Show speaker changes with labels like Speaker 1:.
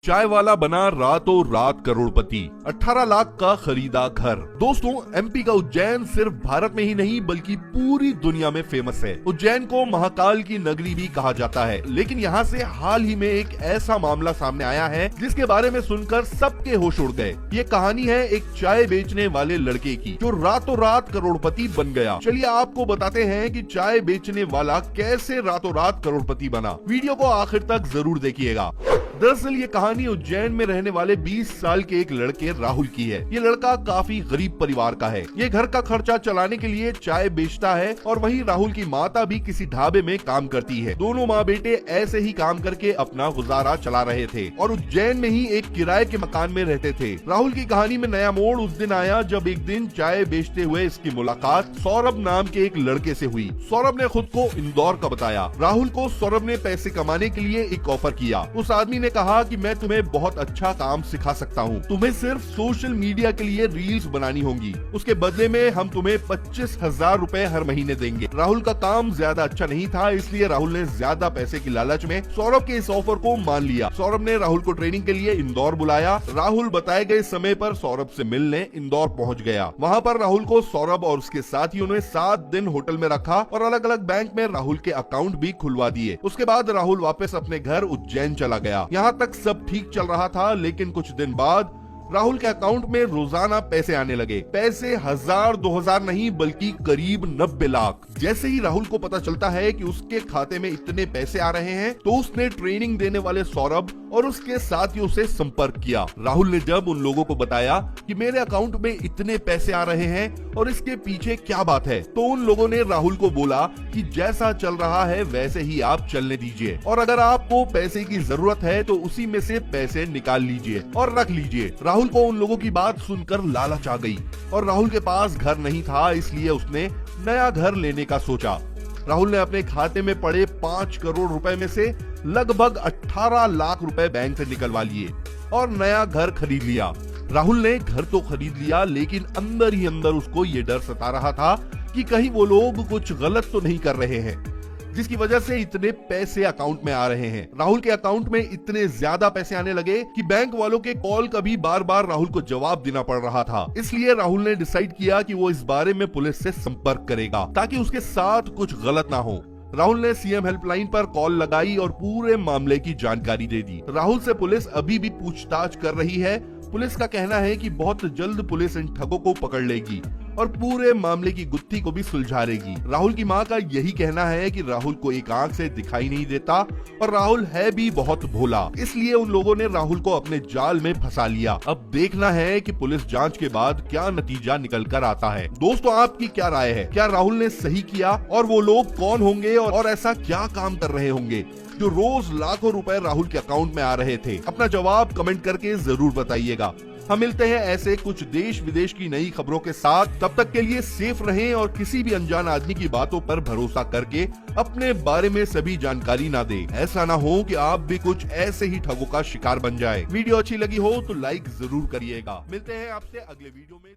Speaker 1: चाय वाला बना रातों रात करोड़पति, 18 लाख का खरीदा घर। दोस्तों, एमपी का उज्जैन सिर्फ भारत में ही नहीं बल्कि पूरी दुनिया में फेमस है। उज्जैन को महाकाल की नगरी भी कहा जाता है, लेकिन यहाँ से हाल ही में एक ऐसा मामला सामने आया है जिसके बारे में सुनकर सबके होश उड़ गए। ये कहानी है एक चाय बेचने वाले लड़के की जो रातों रात करोड़पति बन गया। चलिए आपको बताते हैं कि चाय बेचने वाला कैसे रातों रात करोड़पति बना। वीडियो को आखिर तक जरूर देखिएगा। दरअसल ये कहानी उज्जैन में रहने वाले 20 साल के एक लड़के राहुल की है। ये लड़का काफी गरीब परिवार का है। ये घर का खर्चा चलाने के लिए चाय बेचता है और वहीं राहुल की माता भी किसी ढाबे में काम करती है। दोनों माँ बेटे ऐसे ही काम करके अपना गुजारा चला रहे थे और उज्जैन में ही एक किराए के मकान में रहते थे। राहुल की कहानी में नया मोड़ उस दिन आया जब एक दिन चाय बेचते हुए इसकी मुलाकात सौरभ नाम के एक लड़के से हुई। सौरभ ने खुद को इंदौर का बताया। राहुल को सौरभ ने पैसे कमाने के लिए एक ऑफर किया। उस आदमी ने कहा कि मैं तुम्हें बहुत अच्छा काम सिखा सकता हूँ, तुम्हें सिर्फ सोशल मीडिया के लिए रील्स बनानी होंगी, उसके बदले में हम तुम्हें 25,000 रुपए हर महीने देंगे। राहुल का काम ज्यादा अच्छा नहीं था, इसलिए राहुल ने ज्यादा पैसे की लालच में सौरभ के इस ऑफर को मान लिया। सौरभ ने राहुल को ट्रेनिंग के लिए इंदौर बुलाया। राहुल बताए गए समय पर सौरभ से मिलने इंदौर पहुँच गया। वहाँ पर राहुल को सौरभ और उसके साथियों ने 7 दिन होटल में रखा और अलग अलग बैंक में राहुल के अकाउंट भी खुलवा दिए। उसके बाद राहुल वापस अपने घर उज्जैन चला गया। यहाँ तक सब ठीक चल रहा था, लेकिन कुछ दिन बाद राहुल के अकाउंट में रोजाना पैसे आने लगे। पैसे 1000-2000 नहीं बल्कि करीब 90 लाख। जैसे ही राहुल को पता चलता है कि उसके खाते में इतने पैसे आ रहे हैं तो उसने ट्रेनिंग देने वाले सौरभ और उसके साथियों से संपर्क किया। राहुल ने जब उन लोगों को बताया कि मेरे अकाउंट में इतने पैसे आ रहे हैं और इसके पीछे क्या बात है, तो उन लोगों ने राहुल को बोला कि जैसा चल रहा है वैसे ही आप चलने दीजिए और अगर आपको पैसे की जरूरत है तो उसी में से पैसे निकाल लीजिए और रख लीजिए। राहुल को उन लोगों की बात सुनकर लालच आ गई और राहुल के पास घर नहीं था, इसलिए उसने नया घर लेने का सोचा। राहुल ने अपने खाते में पड़े 5 करोड़ रुपए में से लगभग 18 लाख रुपए बैंक से निकलवा लिए और नया घर खरीद लिया। राहुल ने घर तो खरीद लिया, लेकिन अंदर ही अंदर उसको ये डर सता रहा था कि कहीं वो लोग कुछ गलत तो नहीं कर रहे हैं जिसकी वजह से इतने पैसे अकाउंट में आ रहे हैं। राहुल के अकाउंट में इतने ज्यादा पैसे आने लगे कि बैंक वालों के कॉल का भी बार बार राहुल को जवाब देना पड़ रहा था। इसलिए राहुल ने डिसाइड किया कि वो इस बारे में पुलिस से संपर्क करेगा ताकि उसके साथ कुछ गलत ना हो। राहुल ने सीएम हेल्पलाइन पर कॉल लगाई और पूरे मामले की जानकारी दे दी। राहुल से पुलिस अभी भी पूछताछ कर रही है। पुलिस का कहना है कि बहुत जल्द पुलिस इन ठगों को पकड़ लेगी और पूरे मामले की गुत्थी को भी सुलझाएगी। राहुल की मां का यही कहना है कि राहुल को एक आंख से दिखाई नहीं देता और राहुल है भी बहुत भोला, इसलिए उन लोगों ने राहुल को अपने जाल में फंसा लिया। अब देखना है कि पुलिस जांच के बाद क्या नतीजा निकल कर आता है। दोस्तों, आपकी क्या राय है? क्या राहुल ने सही किया और वो लोग कौन होंगे और ऐसा क्या काम कर रहे होंगे जो रोज लाखों रुपए राहुल के अकाउंट में आ रहे थे? अपना जवाब कमेंट करके जरूर बताइएगा। हम मिलते हैं ऐसे कुछ देश विदेश की नई खबरों के साथ। तब तक के लिए सेफ रहें और किसी भी अनजान आदमी की बातों पर भरोसा करके अपने बारे में सभी जानकारी ना दें। ऐसा ना हो कि आप भी कुछ ऐसे ही ठगों का शिकार बन जाए। वीडियो अच्छी लगी हो तो लाइक जरूर करिएगा। मिलते हैं आपसे अगले वीडियो में।